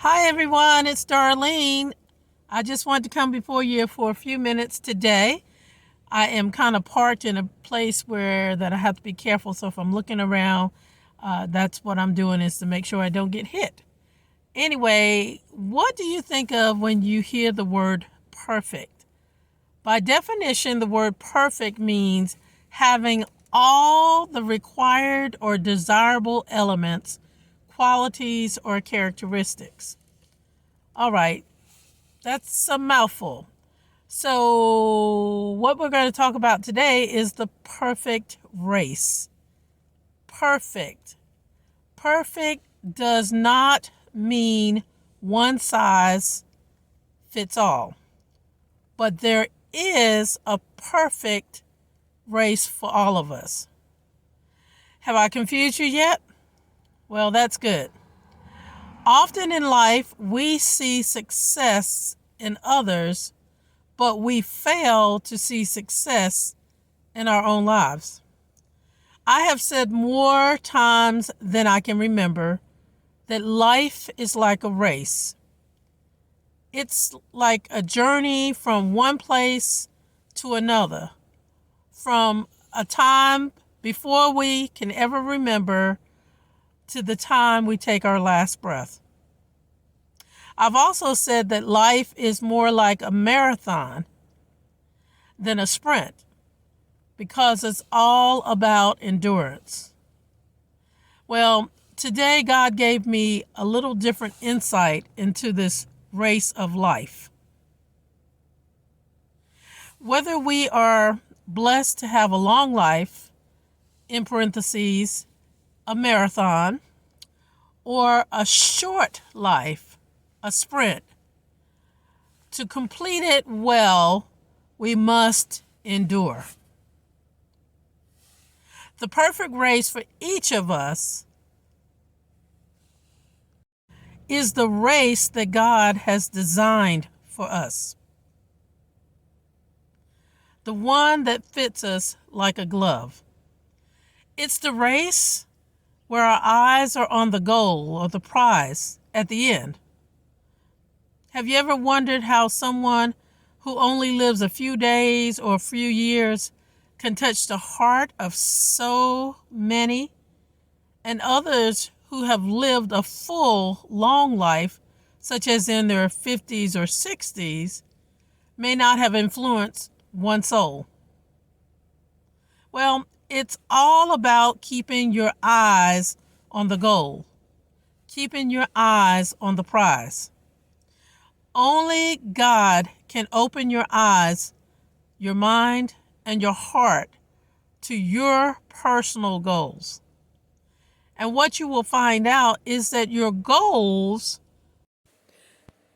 Hi everyone, it's Darlene. I just wanted to come before you for a few minutes today. I am kind of parked in a place where that I have to be careful. So if I'm looking around, that's what I'm doing, is to make sure I don't get hit. Anyway, what do you think of when you hear the word perfect? By definition, the word perfect means having all the required or desirable elements, qualities, or characteristics. All right, that's a mouthful. So, what we're going to talk about today is the perfect race. Perfect. Perfect does not mean one size fits all, but there is a perfect race for all of us. Have I confused you yet? Well, that's good. Often in life, we see success in others, but we fail to see success in our own lives. I have said more times than I can remember that life is like a race. It's like a journey from one place to another, from a time before we can ever remember to the time we take our last breath. I've also said that life is more like a marathon than a sprint, because it's all about endurance. Well, today God gave me a little different insight into this race of life. Whether we are blessed to have a long life, in parentheses, a marathon, or a short life, a sprint, to complete it well, we must endure. The perfect race for each of us is the race that God has designed for us, the one that fits us like a glove. It's the race where our eyes are on the goal or the prize at the end. Have you ever wondered how someone who only lives a few days or a few years can touch the heart of so many, and others who have lived a full, long life, such as in their 50s or 60s, may not have influenced one soul? Well, it's all about keeping your eyes on the goal, keeping your eyes on the prize. Only God can open your eyes, your mind, and your heart to your personal goals. And what you will find out is that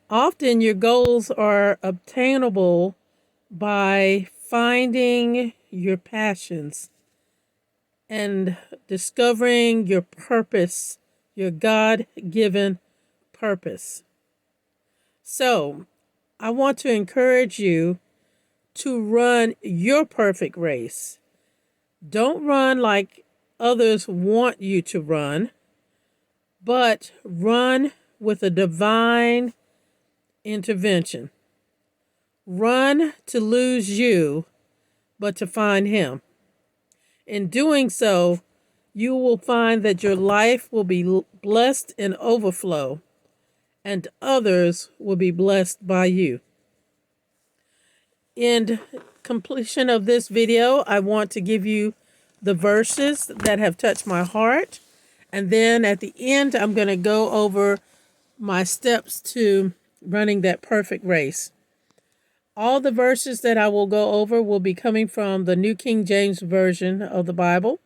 often your goals are obtainable by finding your passions and discovering your purpose, your God-given purpose. So, I want to encourage you to run your perfect race. Don't run like others want you to run, but run with a divine intervention. Run to lose you, but to find Him. In doing so, you will find that your life will be blessed in overflow, and others will be blessed by you. In completion of this video, I want to give you the verses that have touched my heart. And then at the end, I'm going to go over my steps to running that perfect race. All the verses that I will go over will be coming from the New King James Version of the Bible.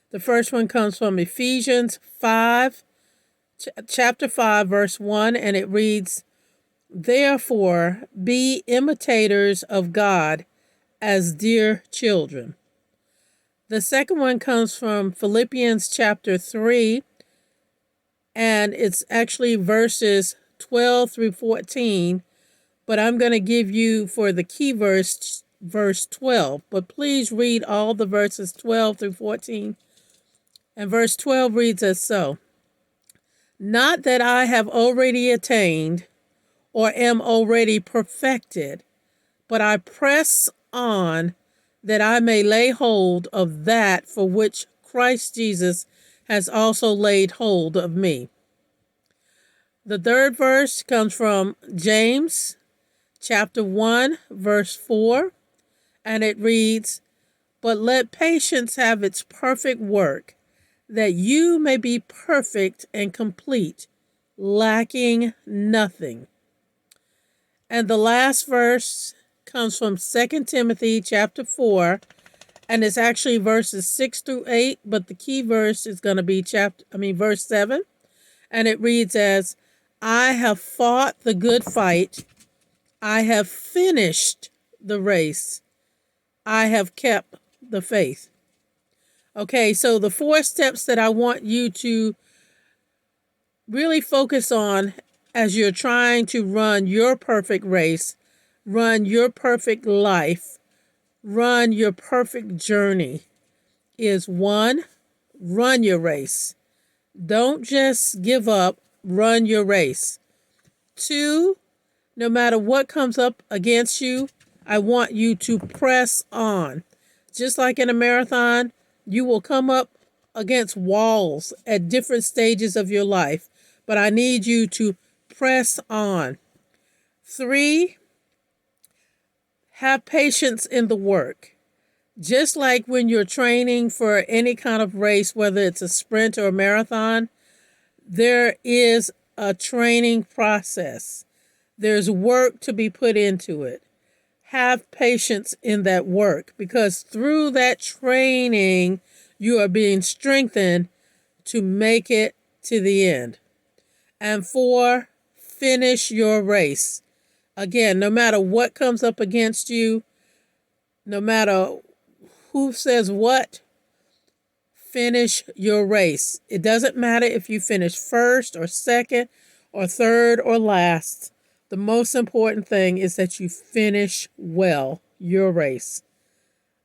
The first one comes from Ephesians 5, chapter 5, verse 1, and it reads, "Therefore, be imitators of God as dear children." The second one comes from Philippians chapter 3, and it's actually verses 12 through 14, but I'm going to give you for the key verse 12. But please read all the verses 12 through 14. And verse 12 reads as so: Not that I have already attained or am already perfected, but I press on that I may lay hold of that for which Christ Jesus has also laid hold of me. The third verse comes from James chapter 1, verse 4, and it reads, "But let patience have its perfect work, that you may be perfect and complete, lacking nothing." And the last verse comes from 2 Timothy chapter 4, and it's actually verses 6 through 8, but the key verse is going to be verse 7, and it reads as, "I have fought the good fight, I have finished the race, I have kept the faith." Okay, so the 4 steps that I want you to really focus on as you're trying to run your perfect race, run your perfect life, run your perfect journey is 1, run your race. Don't just give up, run your race. 2, no matter what comes up against you, I want you to press on. Just like in a marathon, you will come up against walls at different stages of your life, but I need you to press on. 3, have patience in the work. Just like when you're training for any kind of race, whether it's a sprint or a marathon, there is a training process. There's work to be put into it. Have patience in that work, because through that training, you are being strengthened to make it to the end. And 4, finish your race. Again, no matter what comes up against you, no matter who says what, finish your race. It doesn't matter if you finish first or second or third or last. The most important thing is that you finish well your race.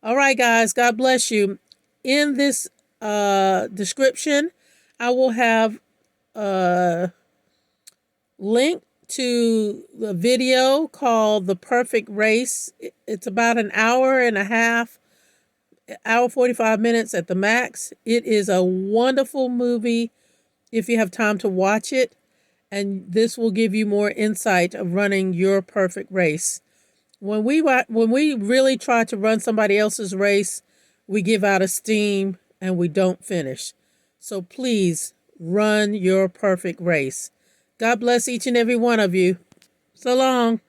All right, guys, God bless you. In this description, I will have a link to the video called The Perfect Race. It's about an hour and a half, hour 45 minutes at the max. It is a wonderful movie if you have time to watch it, and this will give you more insight of running your perfect race. When we really try to run somebody else's race, we give out of steam and we don't finish. So please run your perfect race. God bless each and every one of you. So long.